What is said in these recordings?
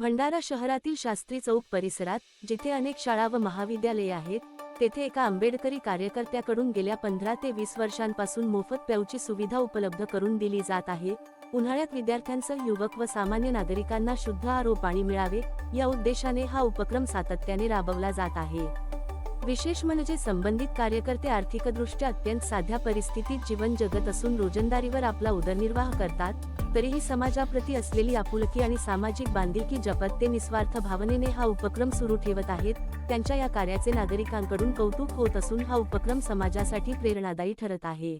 भंडारा शहरातील शास्त्री चौक परिसरात, जिथे अनेक शाळा व महाविद्यालये आहेत, तेथे एका आंबेडकरी कार्यकर्त्याकडून गेल्या 15 ते 20 वर्षांपासून मोफत प्याऊची सुविधा उपलब्ध करून दिली जात आहे। उन्हाळ्यात विद्यार्थ्यांसह युवक व सामान्य नागरिकांना शुद्ध आरो पाणी मिळावे, या उद्देशाने हा उपक्रम सातत्याने राबवला जात आहे। विशेष म्हणजे संबंधित कार्यकर्ते आर्थिकदृष्ट्या अत्यंत साध्या परिस्थितीत जीवन जगत असून रोजंदारीवर आपला उदरनिर्वाह करतात, तरीही समाजाप्रती असलेली आपुलकी आणि सामाजिक बांधिलकी जपत ते निस्वार्थ भावनेने हा उपक्रम सुरू ठेवत आहेत। त्यांच्या या कार्याचे नागरिकांकडून कौतुक होत असून हा उपक्रम समाजासाठी प्रेरणादायी ठरत आहे।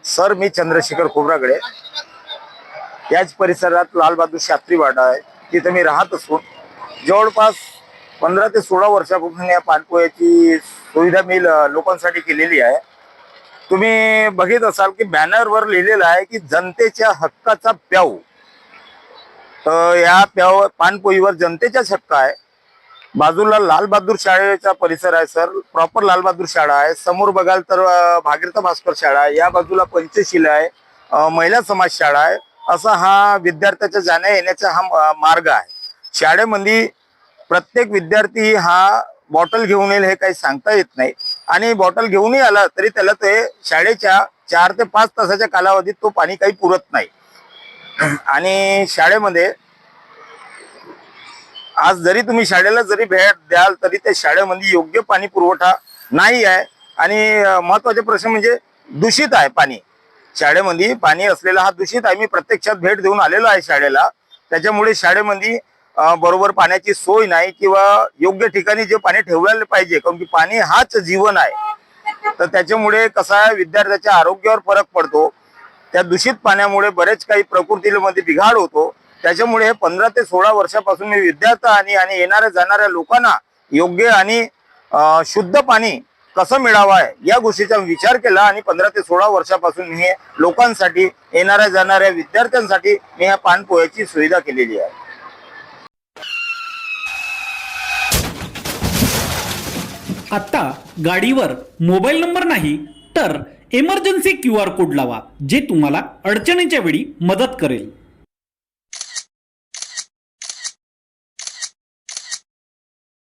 सर, मी चंद्रशेखर खोब्रागडे, याच परिसरात लालबहादूर शास्त्री वाडा आहे, तिथे मी राहत असून जवळपास 15 ते 16 वर्षापासून या पाणपोह्याची सुविधा मी लोकांसाठी केलेली आहे। तुम्ही बघित असाल की बॅनरवर लिहिलेलं आहे की जनतेच्या हक्काचा प्याऊ। तर या प्याऊ पाणपोईवर जनतेचाच हक्क आहे। बाजूला लालबहादूर शाळेचा परिसर आहे सर, प्रॉपर लालबहादूर शाळा आहे। समोर बघाल तर भागीरथ भास्कर शाळा आहे, या बाजूला पंचशीला आहे, महिला समाज शाळा आहे। असा हा विद्यार्थ्याच्या जाण्या येण्याचा हा मार्ग आहे। शाळेमध्ये प्रत्येक विद्यार्थी हा बॉटल घेऊन येईल हे काही सांगता येत नाही, आणि बॉटल घेऊनही आला तरी त्याला ते शाळेच्या 4 ते 5 तासाच्या कालावधीत तो पाणी काही पुरत नाही। आणि शाळेमध्ये आज जरी तुम्ही शाळेला जरी भेट द्याल तरी त्या शाळेमध्ये योग्य पाणी पुरवठा नाही आहे। आणि महत्त्वाचे प्रश्न म्हणजे दूषित आहे पाणी। शाळेमध्ये पाणी असलेला हा दूषित आहे। मी प्रत्यक्षात भेट देऊन आलेलो आहे शाळेला। त्याच्यामुळे शाळेमध्ये बरोबर पाण्याची सोय नाही, किंवा योग्य ठिकाणी जे पाणी ठेवायला पाहिजे, कारण की पाणी हाच जीवन आहे। तर त्याच्यामुळे कसं आहे, विद्यार्थ्याच्या आरोग्यावर फरक पडतो। त्या दूषित पाण्यामुळे बरेच काही प्रकृतीमध्ये बिघाड होतो। त्याच्यामुळे 15 ते 16 वर्षापासून मी विद्यार्थी आणि येणाऱ्या जाणाऱ्या लोकांना योग्य आणि शुद्ध पाणी कसं मिळावं आहे या गोष्टीचा विचार केला, आणि 15 ते 16 वर्षापासून हे लोकांसाठी, येणाऱ्या जाणाऱ्या विद्यार्थ्यांसाठी मी ह्या पाणपोह्याची सुविधा केलेली आहे। आता गाडीवर मोबाईल नंबर नाही तर इमर्जन्सी QR कोड लावा, जे तुम्हाला अडचणीच्या वेळी मदत करेल।